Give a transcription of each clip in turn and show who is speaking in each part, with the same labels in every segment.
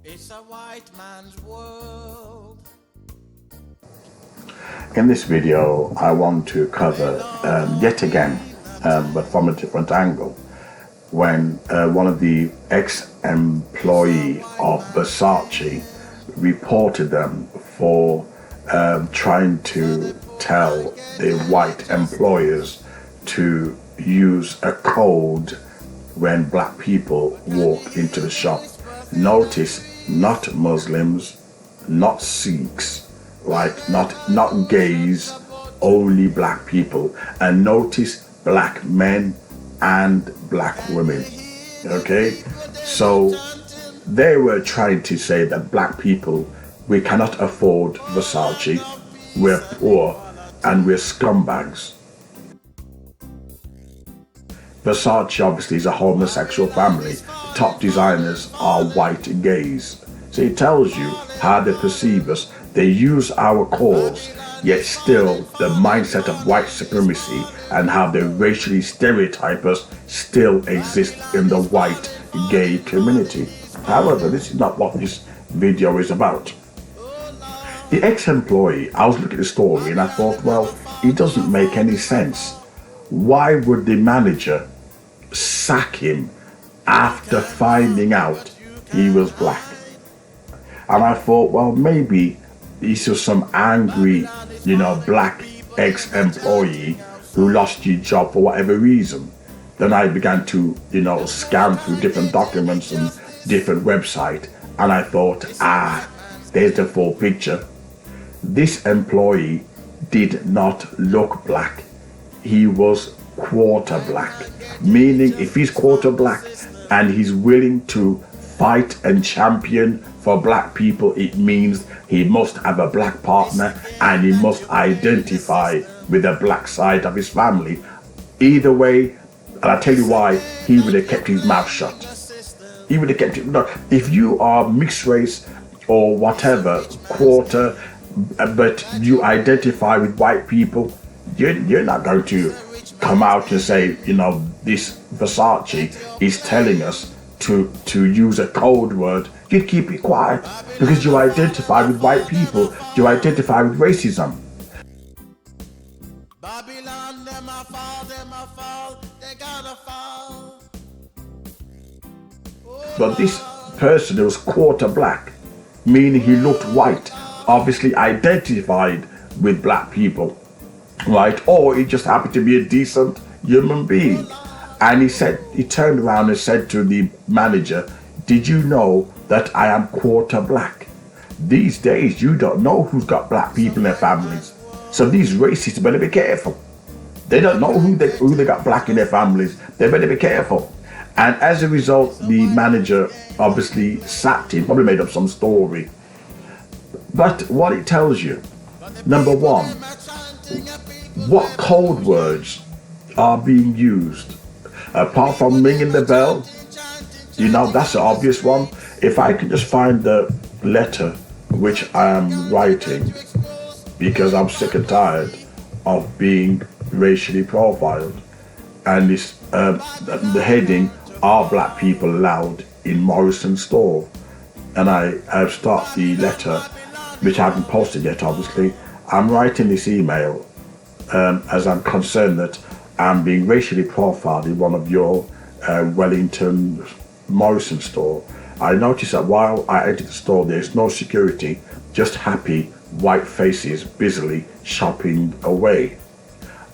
Speaker 1: It's a white man's world.
Speaker 2: In this video, I want to cover yet again, but from a different angle, when one of the ex-employee of Versace reported them for trying to tell the white employers to use a code when black people walk into the shop. Notice, not Muslims, not Sikhs, right? Not gays, only black people. And notice black men and black women. Okay? So they were trying to say that black people, we cannot afford Versace, we're poor and we're scumbags. Versace obviously is a homosexual family. Top designers are white gays. So it tells you how they perceive us. They use our cause, yet still the mindset of white supremacy and how they racially stereotype us still exists in the white gay community. However, this is not what this video is about. The ex-employee, I was looking at the story and I thought, well, it doesn't make any sense. Why would the manager sack him after finding out he was black? And I thought, well, maybe he's just some angry, black ex-employee who lost his job for whatever reason. Then I began to, scan through different documents and different websites, and I thought, there's the full picture. This employee did not look black. He was quarter black, meaning if he's quarter black and he's willing to fight and champion for black people, it means he must have a black partner and he must identify with the black side of his family. Either way, and I tell you why, he would have kept his mouth shut. He would have kept it. No, if you are mixed race or whatever, quarter, but you identify with white people, you're not going to come out and say, this Versace is telling us to use a code word. You'd keep it quiet because you identify with white people. You identify with racism.
Speaker 1: Babylon, them a fall, they gotta fall.
Speaker 2: But this person was quarter black, meaning he looked white, obviously identified with black people, right? Or he just happened to be a decent human being. And he turned around and said to the manager, did you know that I am quarter black? These days, you don't know who's got black people in their families. So these racists better be careful. They don't know who they got black in their families. They better be careful. And as a result, the manager obviously sacked him, probably made up some story. But what it tells you, number one, what code words are being used? Apart from ringing the bell, that's the obvious one. If I could just find the letter which I am writing, because I'm sick and tired of being racially profiled, and this the heading, are black people allowed in Morrison's store? And I've started the letter, which I haven't posted yet, obviously. I'm writing this email as I'm concerned that I'm being racially profiled in one of your Wellington Morrison store. I noticed that while I entered the store, there's no security, just happy white faces busily shopping away.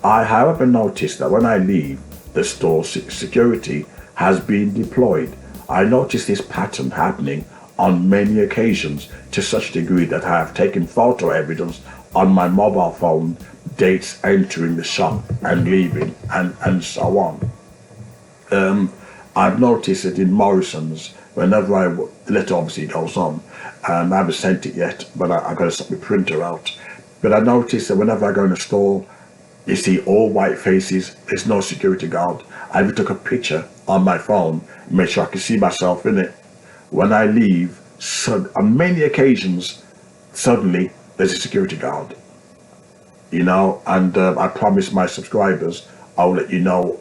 Speaker 2: I, however, noticed that when I leave the store, security has been deployed. I noticed this pattern happening on many occasions, to such degree that I have taken photo evidence on my mobile phone, dates entering the shop and leaving, and so on. I've noticed that in Morrison's, whenever the letter obviously goes on, I haven't sent it yet, but I've got to set my printer out. But I noticed that whenever I go in a store, you see all white faces, there's no security guard. I even took a picture on my phone, make sure I can see myself in it. When I leave, on many occasions, suddenly there's a security guard. And I promise my subscribers I'll let you know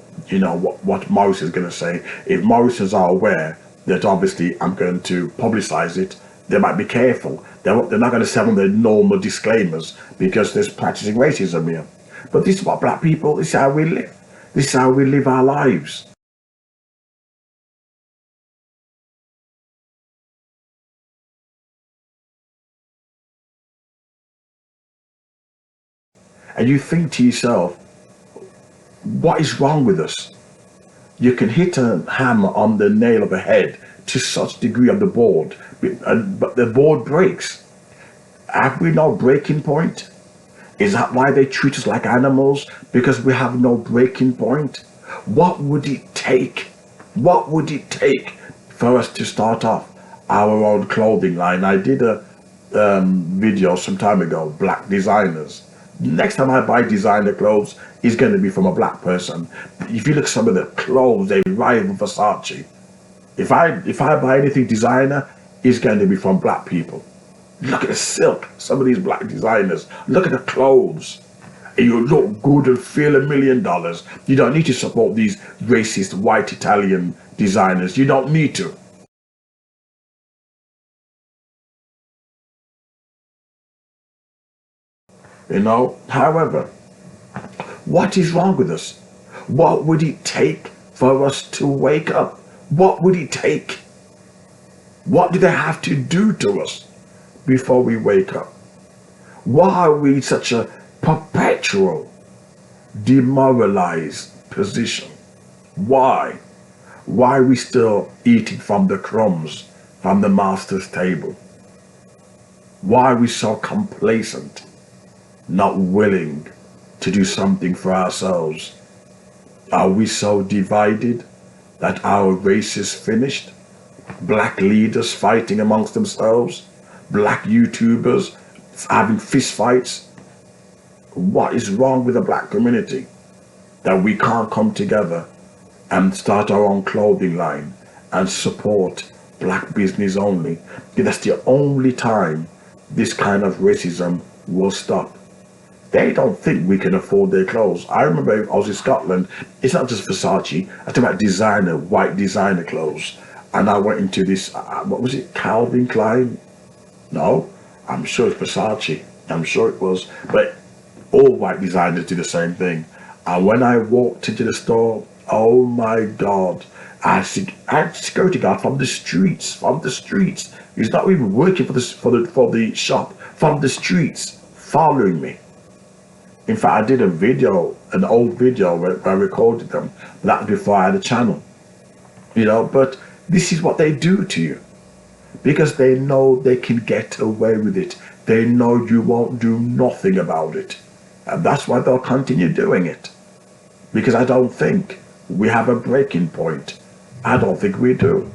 Speaker 2: what Morrison's going to say. If Morrison's are aware that obviously I'm going to publicize it, they might be careful. They're not going to send them their normal disclaimers because there's practicing racism here. But this is what black people, this is how we live. This is how we live our lives. And you think to yourself, what is wrong with us? You can hit a hammer on the nail of a head to such degree of the board, but the board breaks. Have we no breaking point? Is that why they treat us like animals? Because we have no breaking point? What would it take? What would it take for us to start off our own clothing line? I did a video some time ago, black designers. Next time I buy designer clothes, it's going to be from a black person. If you look at some of the clothes, they rival Versace. If I buy anything designer, it's going to be from black people. Look at the silk, some of these black designers. Look at the clothes. And you look good and feel $1 million. You don't need to support these racist white Italian designers. You don't need to. You know, however, what is wrong with us? What would it take for us to wake up? What would it take? What do they have to do to us before we wake up? Why are we in such a perpetual demoralized position? Why? Why are we still eating from the crumbs from the master's table? Why are we so complacent, not willing to do something for ourselves? Are we so divided that our race is finished? Black leaders fighting amongst themselves, black YouTubers having fist fights. What is wrong with the black community that we can't come together and start our own clothing line and support black business only? That's the only time this kind of racism will stop. They don't think we can afford their clothes. I remember I was in Scotland. It's not just Versace. I talk about designer, white designer clothes. And I went into this, what was it, Calvin Klein? No, I'm sure it's Versace. I'm sure it was. But all white designers do the same thing. And when I walked into the store, oh my God, I had security guard from the streets, He's not even working for the shop, from the streets, following me. In fact, I did a video, an old video where I recorded them. That was before I had a channel. You know, but this is what they do to you. Because they know they can get away with it. They know you won't do nothing about it. And that's why they'll continue doing it. Because I don't think we have a breaking point. I don't think we do.